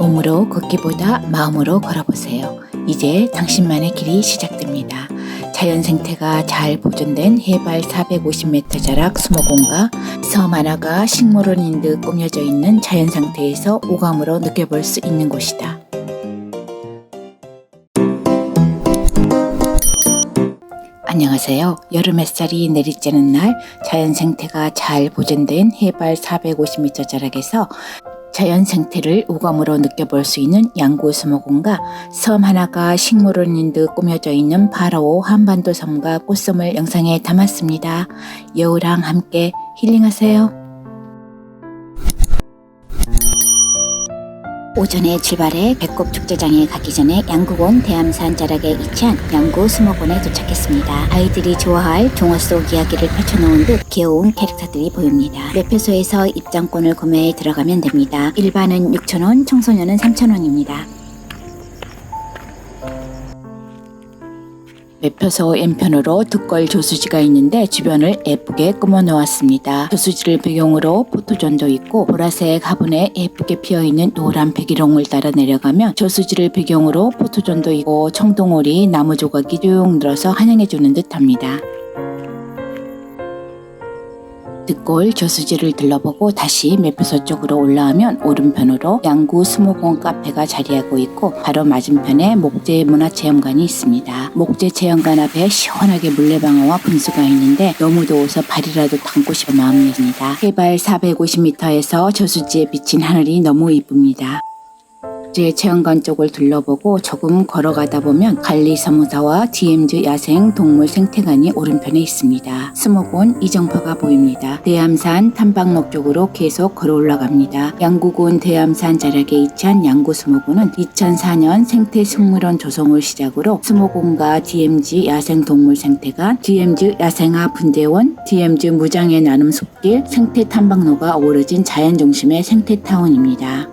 몸으로 걷기보다 마음으로 걸어보세요. 이제 당신만의 길이 시작됩니다. 자연 생태가 잘 보존된 해발 450m 자락 수목원과 섬 하나가 식물원인 듯 꾸며져 있는 자연 상태에서 오감으로 느껴볼 수 있는 곳이다. 안녕하세요. 여름 햇살이 내리쬐는 날 자연 생태가 잘 보존된 해발 450m 자락에서 자연 생태를 오감으로 느껴볼 수 있는 양구수목원과 섬 하나가 식물원인 듯 꾸며져 있는 파라오 한반도 섬과 꽃섬을 영상에 담았습니다. 여우랑 함께 힐링하세요. 오전에 출발해 배꼽축제장에 가기 전에 양구군 대암산 자락에 위치한 양구수목원에 도착했습니다. 아이들이 좋아할 동화 속 이야기를 펼쳐놓은 듯 귀여운 캐릭터들이 보입니다. 매표소에서 입장권을 구매해 들어가면 됩니다. 일반은 6,000원, 청소년은 3,000원입니다. 매표소 왼편으로 득걸 저수지가 있는데 주변을 예쁘게 꾸며 놓았습니다. 저수지를 배경으로 포토존도 있고 보라색 화분에 예쁘게 피어있는 노란 백일홍을 따라 내려가면 저수지를 배경으로 포토존도 있고 청동오리 나무 조각이 쭉 늘어서 환영해주는 듯합니다. 득골 저수지를 들러보고 다시 매표소 쪽으로 올라오면 오른편으로 양구수목원 카페가 자리하고 있고 바로 맞은편에 목재 문화체험관이 있습니다. 목재 체험관 앞에 시원하게 물레방아와 분수가 있는데 너무 더워서 발이라도 담고 싶은 마음입니다. 해발 450m에서 저수지에 비친 하늘이 너무 이쁩니다. 제 체험관 쪽을 둘러보고 조금 걸어가다 보면 관리사무소와 DMZ 야생 동물 생태관이 오른편에 있습니다. 수목원 이정표가 보입니다. 대암산 탐방로 쪽으로 계속 걸어 올라갑니다. 양구군 대암산 자락에 위치한 양구수목원은 2004년 생태식물원 조성을 시작으로 수목원과 DMZ 야생 동물 생태관, DMZ 야생화 분재원, DMZ 무장의 나눔 숲길, 생태 탐방로가 어우러진 자연 중심의 생태타운입니다.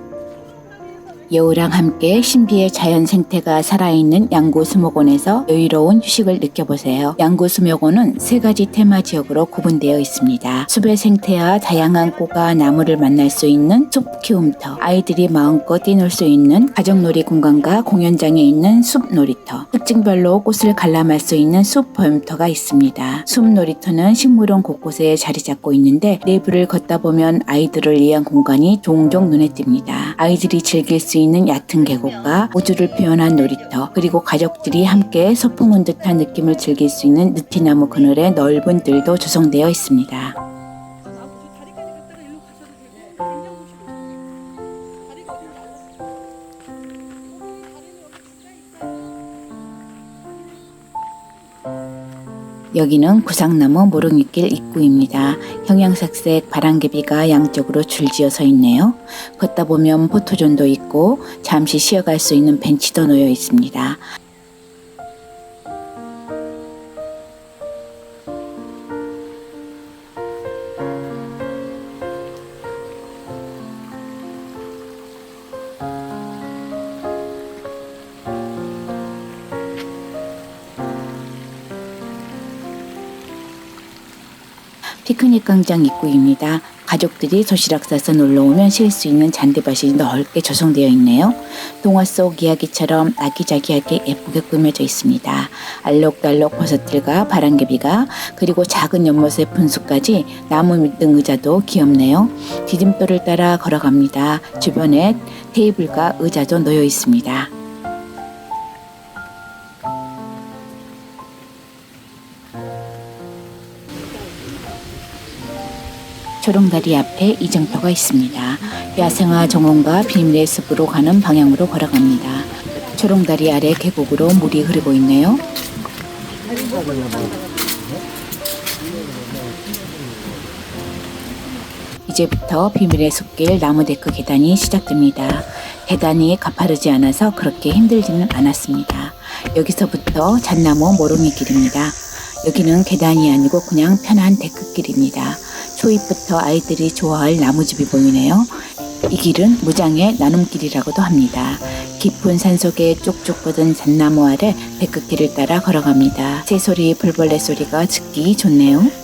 여우랑 함께 신비의 자연 생태가 살아있는 양구수목원에서 여유로운 휴식을 느껴보세요. 양구수목원은 3가지 테마 지역으로 구분되어 있습니다. 숲의 생태와 다양한 꽃과 나무를 만날 수 있는 숲 키움터, 아이들이 마음껏 뛰놀 수 있는 가족놀이 공간과 공연장에 있는 숲 놀이터, 특징별로 꽃을 관람할 수 있는 숲 보험터가 있습니다. 숲 놀이터는 식물원 곳곳에 자리 잡고 있는데 내부를 걷다 보면 아이들을 위한 공간이 종종 눈에 띕니다. 아이들이 즐길 수 있는 얕은 계곡과 우주를 표현한 놀이터, 그리고 가족들이 함께 소풍 온 듯한 느낌을 즐길 수 있는 느티나무 그늘의 넓은 뜰도 조성되어 있습니다. 여기는 구상나무 모롱이길 입구입니다. 형양색색 바람개비가 양쪽으로 줄지어 서 있네요. 걷다 보면 포토존도 있고 잠시 쉬어갈 수 있는 벤치도 놓여 있습니다. 피크닉 광장 입구입니다. 가족들이 도시락 싸서 놀러오면 쉴 수 있는 잔디밭이 넓게 조성되어 있네요. 동화 속 이야기처럼 아기자기하게 예쁘게 꾸며져 있습니다. 알록달록 버섯들과 바람개비가, 그리고 작은 연못의 분수까지 나무 밑등 의자도 귀엽네요. 디딤돌을 따라 걸어갑니다. 주변에 테이블과 의자도 놓여 있습니다. 초롱다리 앞에 이정표가 있습니다. 야생화 정원과 비밀의 숲으로 가는 방향으로 걸어갑니다. 초롱다리 아래 계곡으로 물이 흐르고 있네요. 이제부터 비밀의 숲길 나무데크 계단이 시작됩니다. 계단이 가파르지 않아서 그렇게 힘들지는 않았습니다. 여기서부터 잣나무 모롱이 길입니다. 여기는 계단이 아니고 그냥 편한 데크길입니다. 초입부터 아이들이 좋아할 나무집이 보이네요. 이 길은 무장의 나눔길이라고도 합니다. 깊은 산속에 쪽쪽 뻗은 잣나무 아래 데크길을 따라 걸어갑니다. 새소리, 벌벌레 소리가 듣기 좋네요.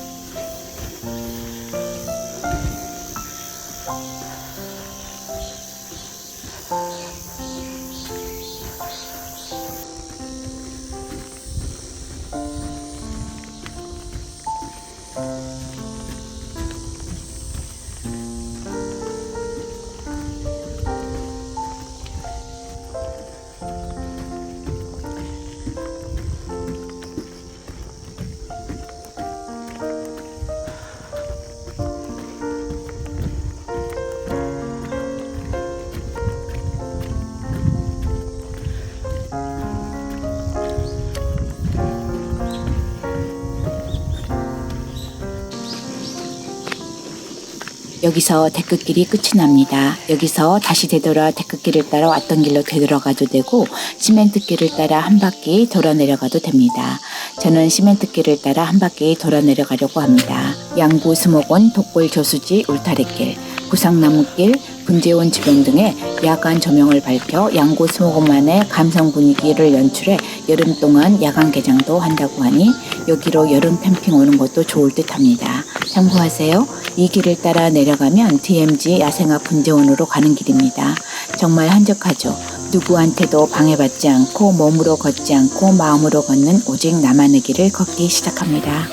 여기서 데크길이 끝이 납니다. 여기서 다시 되돌아 데크길을 따라 왔던 길로 되돌아가도 되고 시멘트길을 따라 한 바퀴 돌아 내려가도 됩니다. 저는 시멘트길을 따라 한 바퀴 돌아 내려가려고 합니다. 양구 수목원 독골 저수지 울타리길, 구상나무길, 분재원 주변 등의 야간 조명을 밝혀 양구 수목원만의 감성 분위기를 연출해 여름 동안 야간 개장도 한다고 하니 여기로 여름 캠핑 오는 것도 좋을 듯 합니다. 참고하세요. 이 길을 따라 내려가면 DMZ 야생화 분재원으로 가는 길입니다. 정말 한적하죠. 누구한테도 방해받지 않고 몸으로 걷지 않고 마음으로 걷는 오직 나만의 길을 걷기 시작합니다.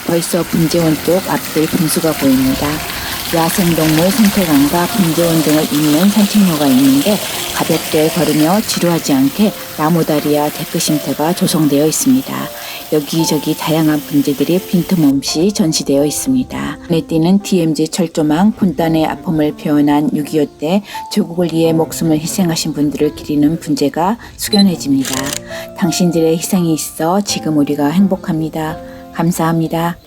벌써 분재원 쪽 앞들 분수가 보입니다. 야생동물 생태관과 분재원 등을 잇는 산책로가 있는데 가볍게 걸으며 지루하지 않게 나무다리와 데크 쉼터가 조성되어 있습니다. 여기저기 다양한 분재들이 빈틈없이 전시되어 있습니다. 눈에 띄는 DMZ 철조망, 분단의 아픔을 표현한 6.25 때 조국을 위해 목숨을 희생하신 분들을 기리는 분재가 숙연해집니다. 당신들의 희생이 있어 지금 우리가 행복합니다. 감사합니다.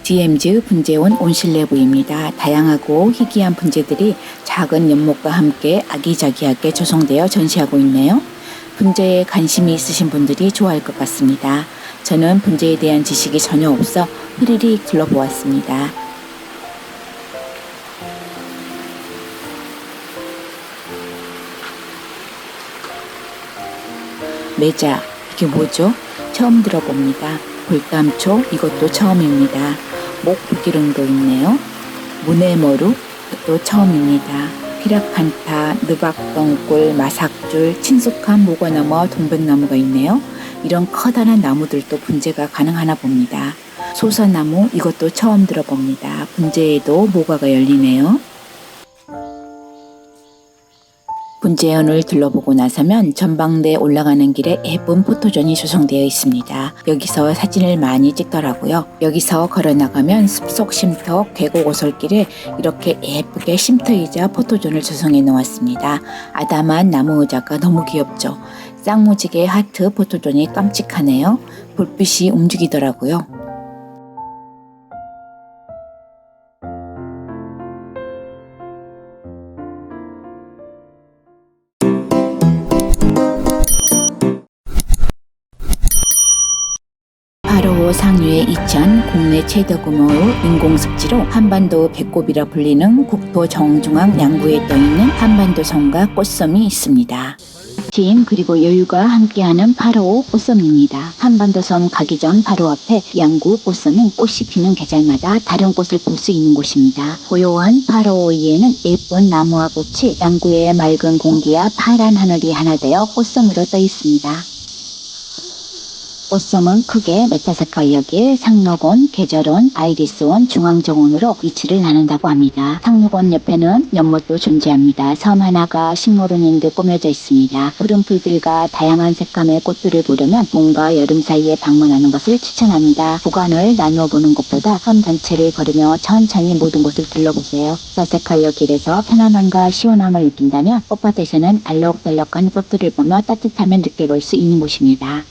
DMZ 분재원 온실내부입니다. 다양하고 희귀한 분재들이 작은 연못과 함께 아기자기하게 조성되어 전시하고 있네요. 분재에 관심이 있으신 분들이 좋아할 것 같습니다. 저는 분재에 대한 지식이 전혀 없어 휘리릭 둘러보았습니다. 매자, 이게 뭐죠? 처음 들어봅니다. 볼감초, 이것도 처음입니다. 목부기릉도 있네요. 문해머루, 이것도 처음입니다. 피라칸타, 느박덩굴, 마삭줄, 친숙한 모과나무와 동백나무가 있네요. 이런 커다란 나무들도 분재가 가능하나 봅니다. 소사나무, 이것도 처음 들어봅니다. 분재에도 모과가 열리네요. 분재원을 둘러보고 나서면 전방대에 올라가는 길에 예쁜 포토존이 조성되어 있습니다. 여기서 사진을 많이 찍더라고요. 여기서 걸어나가면 숲속 쉼터, 계곡 오솔길에 이렇게 예쁘게 쉼터이자 포토존을 조성해 놓았습니다. 아담한 나무 의자가 너무 귀엽죠. 쌍무지개 하트 포토존이 깜찍하네요. 불빛이 움직이더라고요. 파로호 상류의 이천, 국내 최대 규모의 인공습지로 한반도 배꼽이라 불리는 국토 정중앙 양구에 떠있는 한반도 섬과 꽃섬이 있습니다. 쉼 그리고 여유가 함께하는 파로호 꽃섬입니다. 한반도 섬 가기 전 바로 앞에 양구 꽃섬은 꽃이 피는 계절마다 다른 꽃을 볼 수 있는 곳입니다. 고요한 파로호위에는 예쁜 나무와 꽃이 양구의 맑은 공기와 파란 하늘이 하나 되어 꽃섬으로 떠 있습니다. 꽃섬은 크게 메타세카이어길, 상록원, 계절원, 아이리스원, 중앙정원으로 위치를 나눈다고 합니다. 상록원 옆에는 연못도 존재합니다. 섬 하나가 식물원인 듯 꾸며져 있습니다. 푸른 풀들과 다양한 색감의 꽃들을 보려면 봄과 여름 사이에 방문하는 것을 추천합니다. 구간을 나누어 보는 것보다 섬 전체를 걸으며 천천히 모든 곳을 둘러보세요. 메타세카이어 길에서 편안함과 시원함을 느낀다면 꽃밭에서는 알록달록한 꽃들을 보며 따뜻함을 느껴볼 수 있는 곳입니다.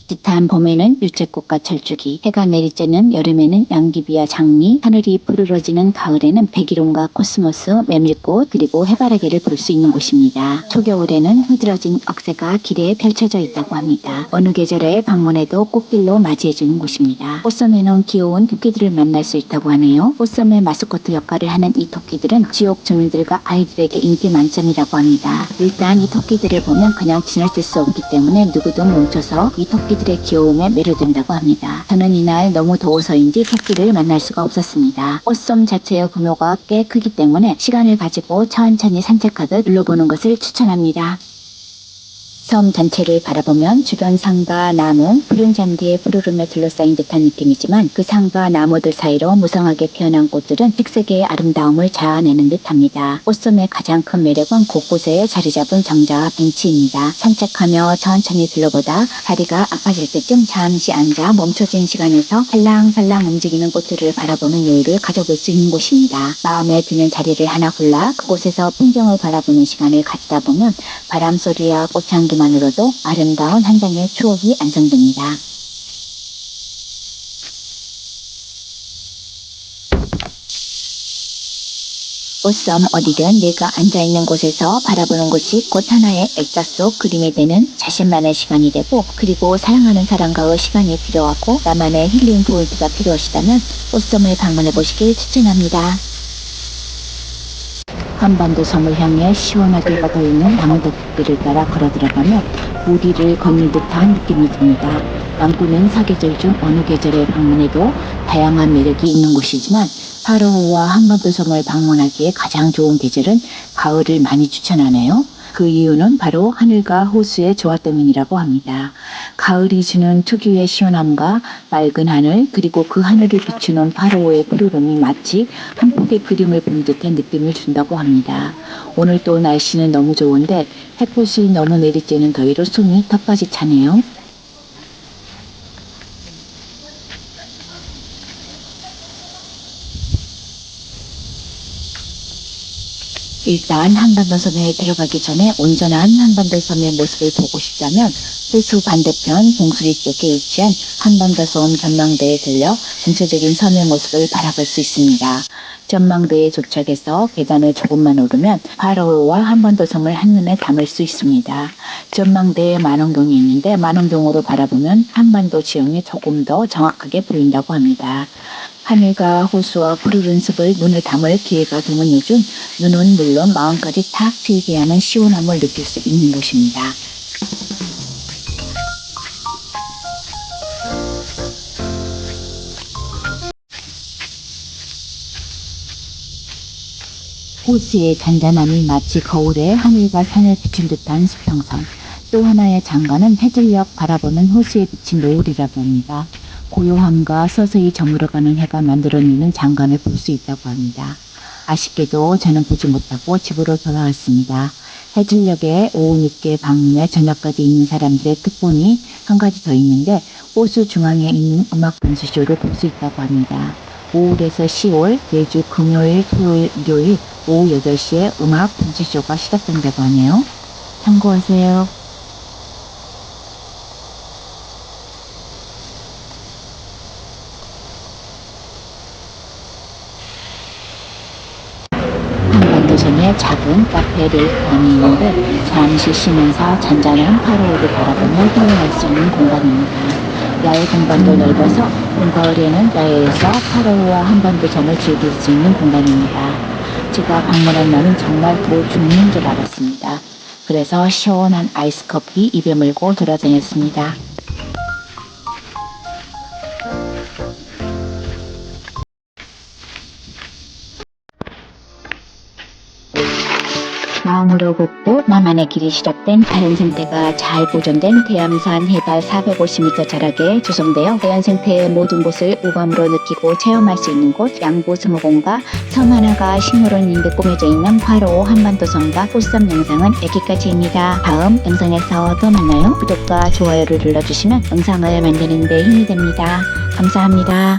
짙은 봄에는 유채꽃과 철쭉이, 해가 내리쬐는 여름에는 양귀비와 장미, 하늘이 푸르러지는 가을에는 백일홍과 코스모스, 메밀꽃, 그리고 해바라기를 볼 수 있는 곳입니다. 초겨울에는 흐드러진 억새가 길에 펼쳐져 있다고 합니다. 어느 계절에 방문해도 꽃길로 맞이해주는 곳입니다. 꽃섬에는 귀여운 토끼들을 만날 수 있다고 하네요. 꽃섬의 마스코트 역할을 하는 이 토끼들은 지역 주민들과 아이들에게 인기 만점이라고 합니다. 일단 이 토끼들을 보면 그냥 지나칠 수 없기 때문에 누구든 멈춰서 이 토끼들의 귀여움에 매료된다고 합니다. 저는 이날 너무 더워서인지 토끼를 만날 수가 없었습니다. 꽃섬 자체의 규모가 꽤 크기 때문에 시간을 가지고 천천히 산책하듯 둘러보는 것을 추천합니다. 섬 전체를 바라보면 주변 산과 나무, 푸른 잔디의 푸르름에 둘러싸인 듯한 느낌이지만 그 산과 나무들 사이로 무성하게 피어난 꽃들은 색색의 아름다움을 자아내는 듯합니다. 꽃섬의 가장 큰 매력은 곳곳에 자리 잡은 정자와 벤치입니다. 산책하며 천천히 둘러보다 다리가 아파질 때쯤 잠시 앉아 멈춰진 시간에서 살랑살랑 움직이는 꽃들을 바라보는 여유를 가져볼 수 있는 곳입니다. 마음에 드는 자리를 하나 골라 그곳에서 풍경을 바라보는 시간을 가지다 보면 바람소리와 꽃향기만으로도 아름다운 한 장의 추억이 완성됩니다. 꽃섬 어디든 내가 앉아있는 곳에서 바라보는 곳이 꽃 하나의 액자 속 그림이 되는 자신만의 시간이 되고, 그리고 사랑하는 사람과의 시간이 필요하고 나만의 힐링 포인트가 필요하시다면 꽃섬을 방문해 보시길 추천합니다. 한반도 섬을 향해 시원하게 뻗어있는 나무숲길을 따라 걸어 들어가면 우리를 걷는 듯한 느낌이 듭니다. 왕구는 사계절 중 어느 계절에 방문해도 다양한 매력이 있는 곳이지만 파로우와 한반도 섬을 방문하기에 가장 좋은 계절은 가을을 많이 추천하네요. 그 이유는 바로 하늘과 호수의 조화 때문이라고 합니다. 가을이 주는 특유의 시원함과 맑은 하늘, 그리고 그 하늘을 비추는 파로우의 푸르름이 마치 한 폭의 그림을 본 듯한 느낌을 준다고 합니다. 오늘 또 날씨는 너무 좋은데 햇볕이 너무 내리쬐는 더위로 숨이 턱까지 차네요. 일단 한반도 섬에 들어가기 전에 온전한 한반도 섬의 모습을 보고 싶다면 호수 반대편 봉수리 쪽에 위치한 한반도 섬 전망대에 들려 전체적인 섬의 모습을 바라볼 수 있습니다. 전망대에 도착해서 계단을 조금만 오르면 파로우와 한반도 섬을 한눈에 담을 수 있습니다. 전망대에 만원경이 있는데 만원경으로 바라보면 한반도 지형이 조금 더 정확하게 보인다고 합니다. 하늘과 호수와 푸르른 숲을 눈에 담을 기회가 드문 요즘 눈은 물론 마음까지 탁 트이게 하는 시원함을 느낄 수 있는 곳입니다. 호수의 잔잔함이 마치 거울에 하늘과 산을 비춘 듯한 수평선. 또 하나의 장관은 해질녘 바라보는 호수에 비친 노을이라고 합니다. 고요함과 서서히 저물어가는 해가 만들어내는 장관을 볼 수 있다고 합니다. 아쉽게도 저는 보지 못하고 집으로 돌아왔습니다. 해질녘에 오후 늦게 방문해 저녁까지 있는 사람들의 특본이 한 가지 더 있는데 호수 중앙에 있는 음악 분수쇼를 볼 수 있다고 합니다. 5월에서 10월 매주 금요일, 토요일, 일요일 오후 8시에 음악 분수쇼가 시작된다고 하네요. 참고하세요. 한반도 섬에 작은 카페 레스토랑이 있는데 잠시 쉬면서 잔잔한 파로우를 바라보며 힐링할 수 있는 공간입니다. 야외 공간도 넓어서 봄가을에는 야외에서 파로우와 한반도 섬을 즐길 수 있는 공간입니다. 제가 방문한 날은 정말 더 죽는 줄 알았습니다. 그래서 시원한 아이스 커피 입에 물고 돌아다녔습니다. 마음으로 걷고 나만의 길이 시작된 자연 생태가 잘 보존된 대암산 해발 450m 자락에 조성되어 자연 생태의 모든 곳을 오감으로 느끼고 체험할 수 있는 곳, 양구 스모공과 섬 하나가 식물원인 듯 꾸며져 있는 파로우 한반도 섬과 꽃섬 영상은 여기까지입니다. 다음 영상에서 또 만나요. 구독과 좋아요를 눌러주시면 영상을 만드는 데 힘이 됩니다. 감사합니다.